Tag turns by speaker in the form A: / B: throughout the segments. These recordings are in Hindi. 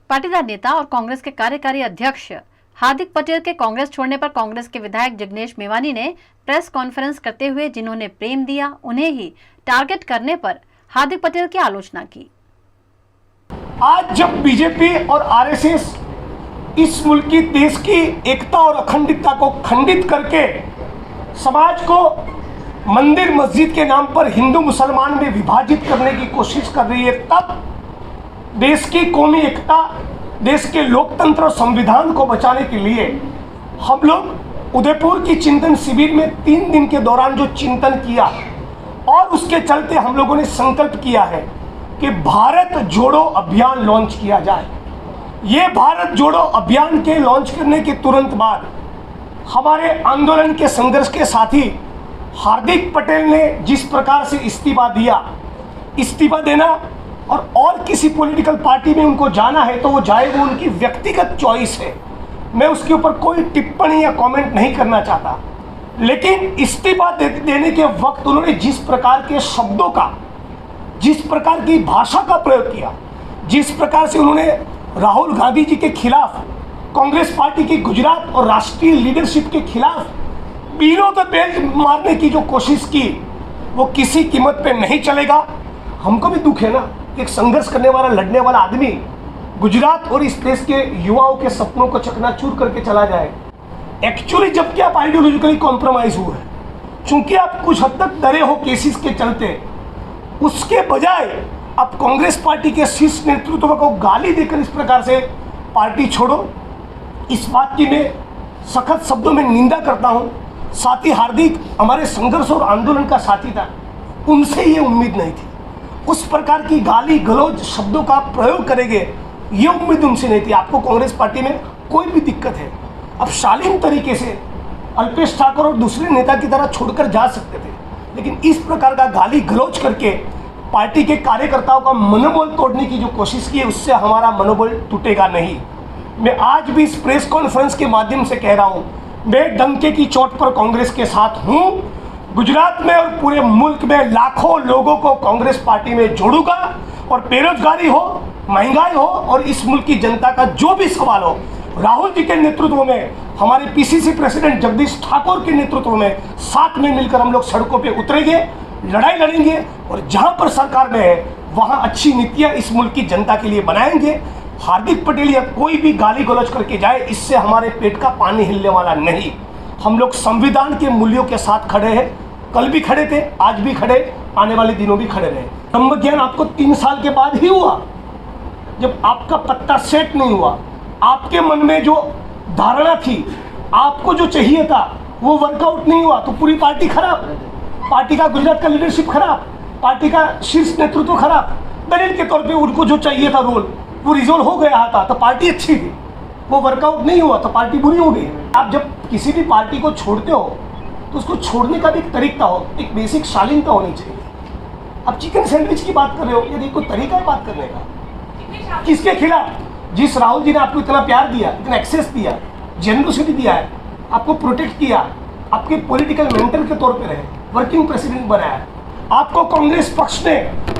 A: पाटीदार नेता और कांग्रेस के कार्यकारी अध्यक्ष हार्दिक पटेल के कांग्रेस छोड़ने पर कांग्रेस के विधायक जिग्नेश मेवानी ने प्रेस कॉन्फ्रेंस करते हुए जिन्होंने प्रेम दिया उन्हें ही टारगेट करने पर हार्दिक पटेल की आलोचना की।
B: आज जब बीजेपी और आरएसएस इस मुल्क की देश की एकता और अखंडता को खंडित करके समाज को मंदिर मस्जिद के नाम पर हिंदू मुसलमान में विभाजित करने की कोशिश कर रही है, तब देश की कौमी एकता, देश के लोकतंत्र और संविधान को बचाने के लिए हम लोग उदयपुर की चिंतन शिविर में 3 दिन के दौरान जो चिंतन किया और उसके चलते हम लोगों ने संकल्प किया है कि भारत जोड़ो अभियान लॉन्च किया जाए। ये भारत जोड़ो अभियान के लॉन्च करने के तुरंत बाद हमारे आंदोलन के संघर्ष के साथी हार्दिक पटेल ने जिस प्रकार से इस्तीफा दिया, इस्तीफा देना और किसी पॉलिटिकल पार्टी में उनको जाना है तो वो जाए, वो उनकी व्यक्तिगत चॉइस है। मैं उसके ऊपर कोई टिप्पणी या कमेंट नहीं करना चाहता, लेकिन इस्तीफा देने के वक्त उन्होंने जिस प्रकार के शब्दों का, जिस प्रकार की भाषा का प्रयोग किया, जिस प्रकार से उन्होंने राहुल गांधी जी के खिलाफ, कांग्रेस पार्टी की गुजरात और राष्ट्रीय लीडरशिप के खिलाफ बिलो द बेल्ट मारने की जो कोशिश की, वो किसी कीमत पे नहीं चलेगा। हमको भी दुख है ना, एक संघर्ष करने वाला, लड़ने वाला आदमी गुजरात और इस देश के युवाओं के सपनों को चकनाचूर करके चला जाए। एक्चुअली जबकि आप आइडियोलॉजिकली कॉम्प्रोमाइज हुए हैं, चूंकि आप कुछ हद तक डरे हो केसेस के चलते, उसके बजाय आप कांग्रेस पार्टी के शीर्ष नेतृत्व को गाली देकर इस प्रकार से पार्टी छोड़ो, इस बात की मैं सख्त शब्दों में निंदा करता हूं। साथी हार्दिक हमारे संघर्ष और आंदोलन का साथी था, उनसे ये उम्मीद नहीं थी, उस प्रकार की गाली गलौज शब्दों का प्रयोग करेंगे ये उम्मीद उनसे नहीं थी। आपको कांग्रेस पार्टी में कोई भी दिक्कत है, अब शालीन तरीके से अल्पेश ठाकुर और दूसरे नेता की तरह छोड़कर जा सकते थे, लेकिन इस प्रकार का गाली गलौज करके पार्टी के कार्यकर्ताओं का मनोबल तोड़ने की जो कोशिश की है, उससे हमारा मनोबल टूटेगा नहीं। मैं आज भी इस प्रेस कॉन्फ्रेंस के माध्यम से कह रहा हूं, मैं डंके की चोट पर कांग्रेस के साथ हूं। गुजरात में और पूरे मुल्क में लाखों लोगों को कांग्रेस पार्टी में जोड़ूंगा और बेरोजगारी हो, महंगाई हो और इस मुल्क की जनता का जो भी सवाल हो, राहुल जी के नेतृत्व में, हमारे पीसीसी प्रेसिडेंट जगदीश ठाकुर के नेतृत्व में साथ में मिलकर हम लोग सड़कों पे उतरेंगे, लड़ाई लड़ेंगे और जहां पर सरकार में है वहां अच्छी नीतियां इस मुल्क की जनता के लिए बनाएंगे। हार्दिक पटेल या कोई भी गाली गलौज करके जाए, इससे हमारे पेट का पानी हिलने वाला नहीं। हम लोग संविधान के मूल्यों के साथ खड़े हैं, कल भी खड़े थे, आज भी खड़े, आने वाले दिनों भी खड़े रहे। ब्रह्म ज्ञान आपको 3 साल के बाद ही हुआ, जब आपका पत्ता सेट नहीं हुआ, आपके मन में जो धारणा थी, आपको जो चाहिए था वो वर्कआउट नहीं हुआ, तो पूरी पार्टी खराब, पार्टी का गुजरात का लीडरशिप खराब, पार्टी का शीर्ष नेतृत्व खराब। दलील के तौर पे उनको जो चाहिए था रोल वो रिजोल्व हो गया था, तो पार्टी अच्छी थी, वो वर्कआउट नहीं हुआ तो पार्टी बुरी हो गई। आप जब किसी भी पार्टी को छोड़ते हो तो उसको छोड़ने का भी एक तरीका हो, एक बेसिक शालीनता होनी चाहिए। अब चिकन सैंडविच की बात कर रहे हो, यदि कोई तरीका है बात करने का, किसके खिलाफ? जिस राहुल जी ने आपको इतना प्यार दिया, इतना एक्सेस दिया, जेनरोसिटी दिया है, आपको प्रोटेक्ट किया, आपके पॉलिटिकल मेंटर के तौर पे रहे, वर्किंग प्रेसिडेंट बनाया, आपको कांग्रेस पक्ष ने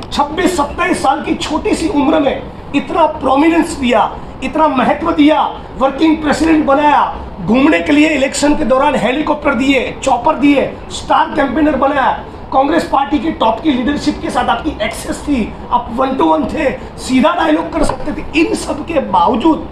B: 26-27 साल की छोटी सी उम्र में इतना प्रोमिनेंस दिया, इतना महत्व दिया, वर्किंग प्रेसिडेंट बनाया, घूमने के लिए इलेक्शन के दौरान हेलीकॉप्टर दिए, चॉपर दिए, स्टार कैंपेनर बनाया, कांग्रेस पार्टी की टॉप की लीडरशिप के साथ आपकी एक्सेस थी, आप 1 to 1 थे, सीधा डायलॉग कर सकते थे। इन सब के बावजूद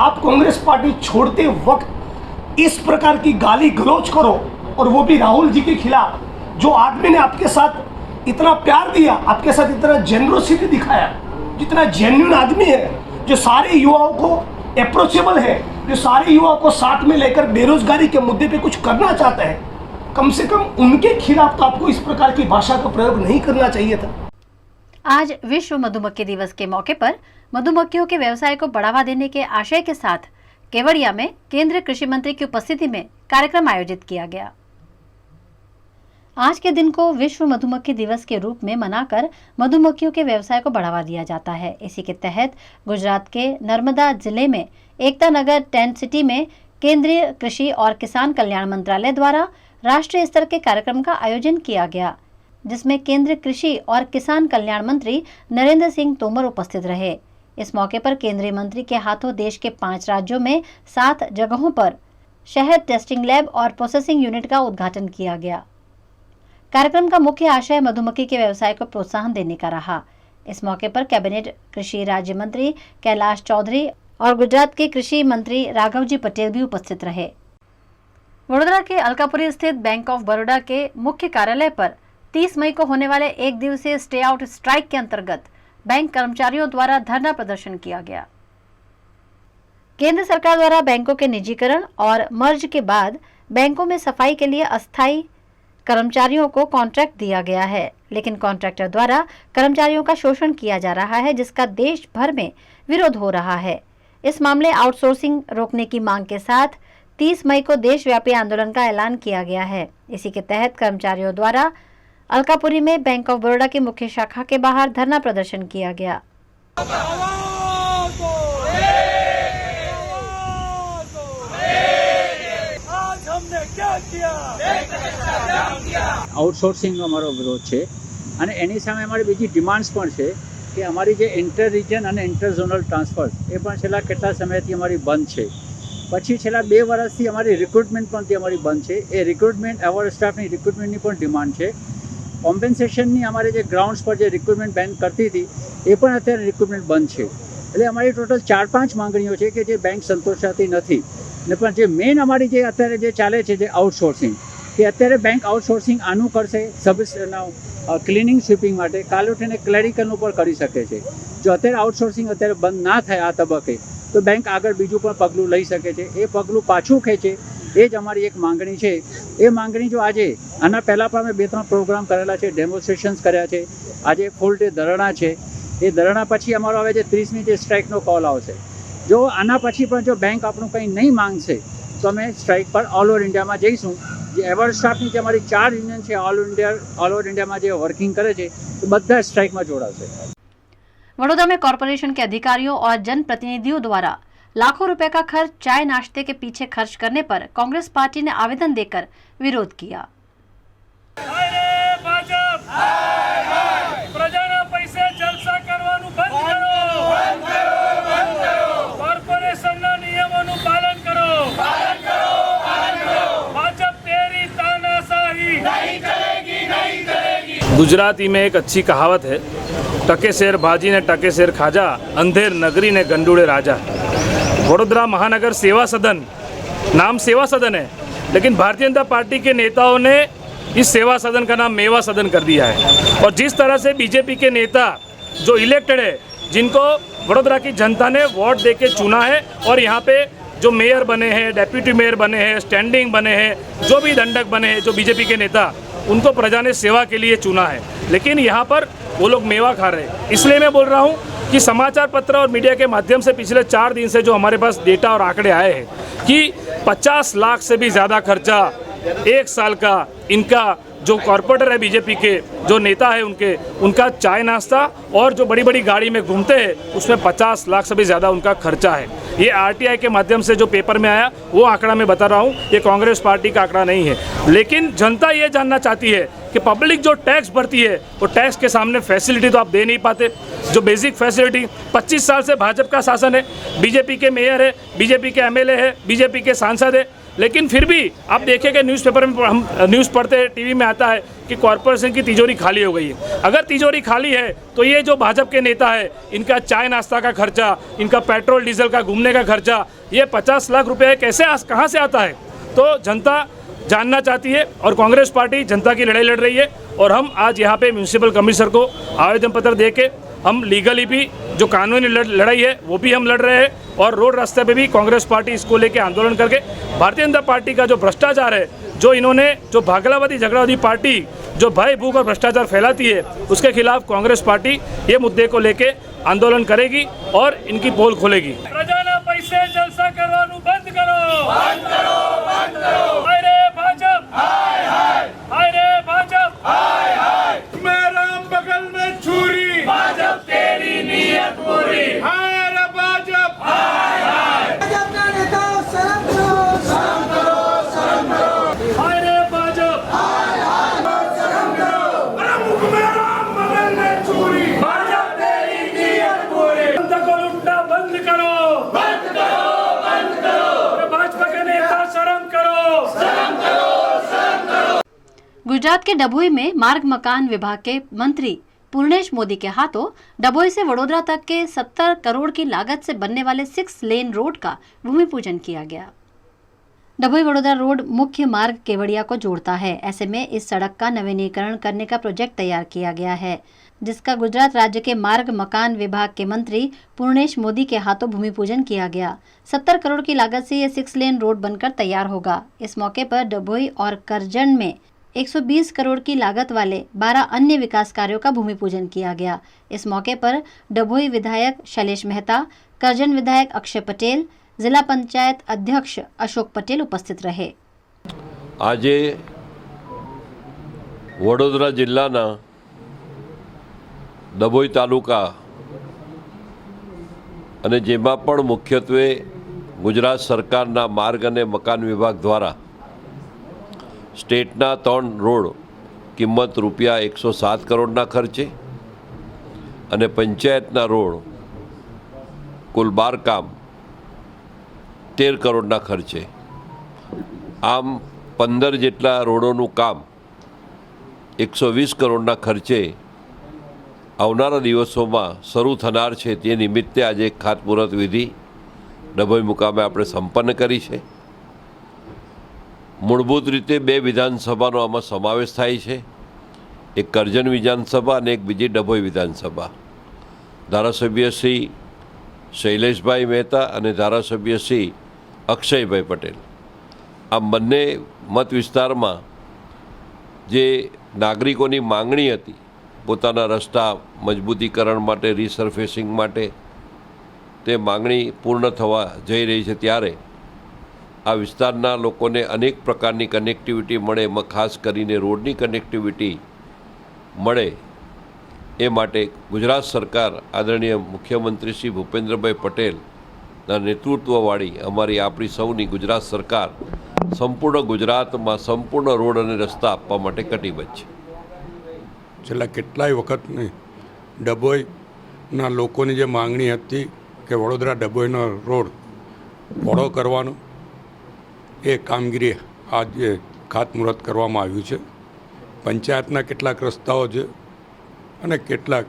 B: आप कांग्रेस पार्टी छोड़ते वक्त इस प्रकार की गाली गलौज करो, और वो भी राहुल जी के खिलाफ, जो आदमी ने आपके साथ इतना प्यार दिया, आपके साथ इतना जेनरोसिटी दिखाया, जितना जेन्युइन आदमी है, जो सारे युवाओं को अप्रोचेबल है, जो सारे युवाओं को साथ में लेकर बेरोजगारी के मुद्दे पे कुछ करना चाहता है, कम से कम उनके खिलाफ तो आपको इस प्रकार की भाषा का प्रयोग नहीं करना चाहिए था।
A: आज विश्व मधुमक्खी दिवस के मौके पर मधुमक्खियों के व्यवसाय को बढ़ावा देने के आशय के साथ केवड़िया में केंद्रीय कृषि मंत्री की उपस्थिति में कार्यक्रम आयोजित किया गया। आज के दिन को विश्व मधुमक्खी दिवस के रूप में मनाकर मधुमक्खियों के व्यवसाय को बढ़ावा दिया जाता है। इसी के तहत गुजरात के नर्मदा जिले में एकता नगर टेंट सिटी में केंद्रीय कृषि और किसान कल्याण मंत्रालय द्वारा राष्ट्रीय स्तर के कार्यक्रम का आयोजन किया गया, जिसमें केंद्रीय कृषि और किसान कल्याण मंत्री नरेंद्र सिंह तोमर उपस्थित रहे। इस मौके पर केंद्रीय मंत्री के हाथों देश के 5 राज्यों में 7 जगहों पर शहद टेस्टिंग लैब और प्रोसेसिंग यूनिट का उद्घाटन किया गया। कार्यक्रम का मुख्य आशय मधुमक्खी के व्यवसाय को प्रोत्साहन देने का रहा। इस मौके पर कैबिनेट कृषि राज्य मंत्री कैलाश चौधरी और गुजरात के कृषि मंत्री राघवजी पटेल भी उपस्थित रहे। वडोदरा के अलकापुरी स्थित बैंक ऑफ बड़ौदा के मुख्य कार्यालय पर 30 मई को होने वाले एक दिवसीय स्टे आउट स्ट्राइक के अंतर्गत बैंक कर्मचारियों द्वारा धरना प्रदर्शन किया गया। केंद्र सरकार द्वारा बैंकों के निजीकरण और मर्ज के बाद बैंकों में सफाई के लिए अस्थायी कर्मचारियों को कॉन्ट्रैक्ट दिया गया है, लेकिन कॉन्ट्रैक्टर द्वारा कर्मचारियों का शोषण किया जा रहा है, जिसका देश भर में विरोध हो रहा है। इस मामले आउटसोर्सिंग रोकने की मांग के साथ 30 मई को देशव्यापी आंदोलन का ऐलान किया गया है। इसी के तहत कर्मचारियों द्वारा अलकापुरी में बैंक ऑफ बड़ौदा की मुख्य शाखा के बाहर धरना प्रदर्शन किया गया।
C: આઉટસોર્સિંગનો અમારો વિરોધ છે અને એની સામે અમારી બીજી ડિમાન્ડ્સ પણ છે કે અમારી જે ઇન્ટર રિજન અને ઇન્ટર ઝોનલ ટ્રાન્સફર એ પણ છેલ્લા કેટલા સમયથી અમારી બંધ છે। પછી છેલ્લા 2 વર્ષથી અમારી રિક્રુટમેન્ટ પણ અમારી બંધ છે। એ રિક્રુટમેન્ટ અવર સ્ટાફની રિક્રુટમેન્ટની પણ ડિમાન્ડ છે। કોમ્પેન્સેશનની અમારે જે ગ્રાઉન્ડ્સ પર જે રિક્રુટમેન્ટ બેન કરતી હતી એ પણ અત્યારે રિક્રુટમેન્ટ બંધ છે। એટલે અમારી ટોટલ 4-5 માંગણીઓ છે કે જે બેંક સંતોષાતી નથી। ને પણ જે મેઇન અમારી જે અત્યારે જે ચાલે છે જે આઉટસોર્સિંગ કે અત્યારે બેંક આઉટસોર્સિંગ આનું કરશે ક્લિનિંગ સ્વીપિંગ માટે, કાલે ઉઠીને ક્લેરિકલનું પણ કરી શકે છે। જો અત્યારે આઉટસોર્સિંગ અત્યારે બંધ ના થાય આ તબક્કે તો બેંક આગળ બીજું પણ પગલું લઈ શકે છે। એ પગલું પાછું ખેંચે એ જ અમારી એક માંગણી છે। એ માંગણી જો આજે આના પહેલાં પણ અમે 2-3 પ્રોગ્રામ કરેલા છે, ડેમોન્સ્ટ્રેશન્સ કર્યા છે, આજે ફૂલ ડે ધરણા છે। એ ધરણા પછી અમારો હવે જે 30મી જે સ્ટ્રાઇકનો કોલ આવશે। જો આના પછી પણ જો બેંક આપણું કંઈ નહીં માંગશે તો અમે સ્ટ્રાઇક પર ઓલ ઓવર ઇન્ડિયામાં જઈશું। જે એવર સ્ટાફની જે અમારી 4 યુનિયન છે ઓલ ઓવર इंडिया જે વર્કિંગ કરે છે તો બધા સ્ટ્રાઇકમાં જોડાશે।
A: वडोदरा में कॉरपोरेशन के अधिकारियों और जनप्रतिनिधियों द्वारा लाखों रुपए का खर्च चाय नाश्ते के पीछे खर्च करने पर कांग्रेस पार्टी ने आवेदन देकर विरोध किया।
D: गुजराती में एक अच्छी कहावत है, टके शेर भाजी ने टके शेर खाजा, अंधेर नगरी ने गंडूड़े राजा। वडोदरा महानगर सेवा सदन, नाम सेवा सदन है, लेकिन भारतीय जनता पार्टी के नेताओं ने इस सेवा सदन का नाम मेवा सदन कर दिया है। और जिस तरह से बीजेपी के नेता जो इलेक्टेड है, जिनको वडोदरा की जनता ने वोट देके चुना है और यहाँ पे जो मेयर बने हैं, डेप्यूटी मेयर बने हैं, स्टैंडिंग बने हैं, जो भी दंडक बने हैं, जो बीजेपी के नेता, उनको प्रजा ने सेवा के लिए चुना है, लेकिन यहाँ पर वो लोग मेवा खा रहे हैं। इसलिए मैं बोल रहा हूँ कि समाचार पत्र और मीडिया के माध्यम से पिछले 4 दिन से जो हमारे पास डेटा और आंकड़े आए हैं कि 50 लाख से भी ज़्यादा खर्चा 1 साल का इनका जो कॉर्पोरेटर है बीजेपी के, जो नेता है उनका चाय नाश्ता और जो बड़ी बड़ी गाड़ी में घूमते हैं उसमें 50 लाख से भी ज़्यादा उनका खर्चा है। ये आरटीआई के माध्यम से जो पेपर में आया वो आंकड़ा मैं बता रहा हूँ, ये कांग्रेस पार्टी का आंकड़ा नहीं है। लेकिन जनता ये जानना चाहती है कि पब्लिक जो टैक्स भरती है वो टैक्स के सामने फैसिलिटी तो आप दे नहीं पाते। जो बेसिक फैसिलिटी 25 साल से भाजपा का शासन है, बीजेपी के मेयर है, बीजेपी के एमएलए है, बीजेपी के सांसद है, लेकिन फिर भी आप देखेंगे न्यूज़पेपर में हम न्यूज़ पढ़ते हैं, टीवी में आता है कि कॉरपोरेशन की तिजोरी खाली हो गई है। अगर तिजोरी खाली है तो ये जो भाजपा के नेता है, इनका चाय नाश्ता का खर्चा, इनका पेट्रोल डीजल का घूमने का खर्चा, ये 50 लाख रुपए कैसे कहाँ से आता है? तो जनता जानना चाहती है और कांग्रेस पार्टी जनता की लड़ाई लड़ रही है। और हम आज यहाँ पे म्यूनसिपल कमिश्नर को आवेदन पत्र दे के हम लीगली भी जो कानूनी लड़ाई है वो भी हम लड़ रहे हैं और रोड रास्ते पे भी कांग्रेस पार्टी इसको लेके आंदोलन करके भारतीय जनता पार्टी का जो भ्रष्टाचार है, जो इन्होंने जो भागलावादी झगड़ावादी पार्टी जो भय भूख और भ्रष्टाचार फैलाती है, उसके खिलाफ कांग्रेस पार्टी ये मुद्दे को लेके आंदोलन करेगी और इनकी पोल खोलेगी।
E: प्रजाना पैसे जलसा करवानु बंद करो, बंद करो, बंद करो। हाय रे भाजप, हाय हाय, हाय रे भाजप, हाय हाय। मेरा बगल में छुरी, भाजप तेरी नीयत पूरी। हाय रे भाजप, हाय हाय। भाजप का नेता शर्म करो, शर्म करो, शर्म करो। हाय रे भाजप, हाय हाय, शर्म करो। अरे मुख में राम बगल में छुरी, भाजप तेरी नीयत पूरी। जनता को
A: गुजरात के डभोई में मार्ग मकान विभाग के मंत्री पूर्णेश मोदी के हाथों डभोई से वडोदरा तक के 70 करोड़ की लागत से बनने वाले 6 लेन रोड का भूमि पूजन किया गया। डभोई वडोदरा रोड मुख्य मार्ग केवड़िया को जोड़ता है। ऐसे में इस सड़क का नवीनीकरण करने का प्रोजेक्ट तैयार किया गया है, जिसका गुजरात राज्य के मार्ग मकान विभाग के मंत्री पूर्णेश मोदी के हाथों भूमि पूजन किया गया। 70 करोड़ की लागत से ये 6 लेन रोड बनकर तैयार होगा। इस मौके पर डभोई और करजन में 120 करोड़ की लागत वाले 12 अन्य विकास कार्यों का भूमि पूजन किया गया। इस मौके पर डभोई विधायक शैलेश मेहता, करजन विधायक अक्षय पटेल, जिला पंचायत अध्यक्ष अशोक पटेल उपस्थित रहे।
F: आज वडोदरा जिल्लाना डभोई तालुका અને જેમાં પણ મુખ્યત્વે ગુજરાત સરકારના માર્ગ અને મકાન વિભાગ દ્વારા સ્ટેટના 3 રોડ કિંમત રૂપિયા 107 કરોડના ખર્ચે અને પંચાયતના રોડ કુલ 12 કામ 13 કરોડના ખર્ચે, આમ 15 જેટલા રોડોનું કામ 120 કરોડના ખર્ચે આવનારા દિવસોમાં શરૂ થનાર છે। તે નિમિત્તે આજે ખાતમુહૂર્ત વિધિ ડભોઈ મુકામે આપણે સંપન્ન કરી છે। મૂળભૂત રીતે 2 વિધાનસભાનો આમાં સમાવેશ થાય છે, એક કરજણ વિધાનસભા અને એક બીજી ડભોઈ વિધાનસભા। ધારાસભ્ય શ્રી શૈલેષભાઈ મહેતા અને ધારાસભ્ય શ્રી અક્ષયભાઈ પટેલ આ બંને મત વિસ્તારમાં જે નાગરિકોની માંગણી હતી પોતાના રસ્તા મજબૂતીકરણ માટે, રીસર્ફેસિંગ માટે, તે માંગણી પૂર્ણ થવા જઈ રહી છે, ત્યારે આ વિસ્તારના લોકોને અનેક પ્રકારની કનેક્ટિવિટી મળે, એમાં ખાસ કરીને રોડની કનેક્ટિવિટી મળે એ માટે ગુજરાત સરકાર આદરણીય મુખ્યમંત્રી શ્રી ભૂપેન્દ્રભાઈ પટેલના નેતૃત્વવાળી અમારી આપણી સૌની ગુજરાત સરકાર સંપૂર્ણ ગુજરાતમાં સંપૂર્ણ રોડ અને રસ્તા આપવા માટે કટિબદ્ધ છે।
G: છેલ્લા કેટલાય વખતની ડભોઈના લોકોની જે માંગણી હતી કે વડોદરા ડભોઈનો રોડ પહોળો કરવાનો, એ કામગીરી આજે ખાતમુહૂર્ત કરવામાં આવ્યું છે। પંચાયતના કેટલાક રસ્તાઓ છે અને કેટલાક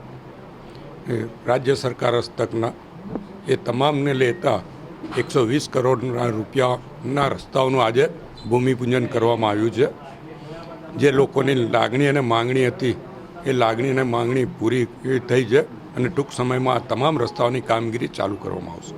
G: રાજ્ય સરકાર હસ્તકના, એ તમામને લેતા 120 કરોડના રૂપિયાના રસ્તાઓનું આજે ભૂમિપૂજન કરવામાં આવ્યું છે। જે લોકોની લાગણી અને માંગણી હતી એ લાગણી અને માંગણી પૂરી થઈ છે અને ટૂંક સમયમાં આ તમામ રસ્તાઓની કામગીરી ચાલુ કરવામાં આવશે।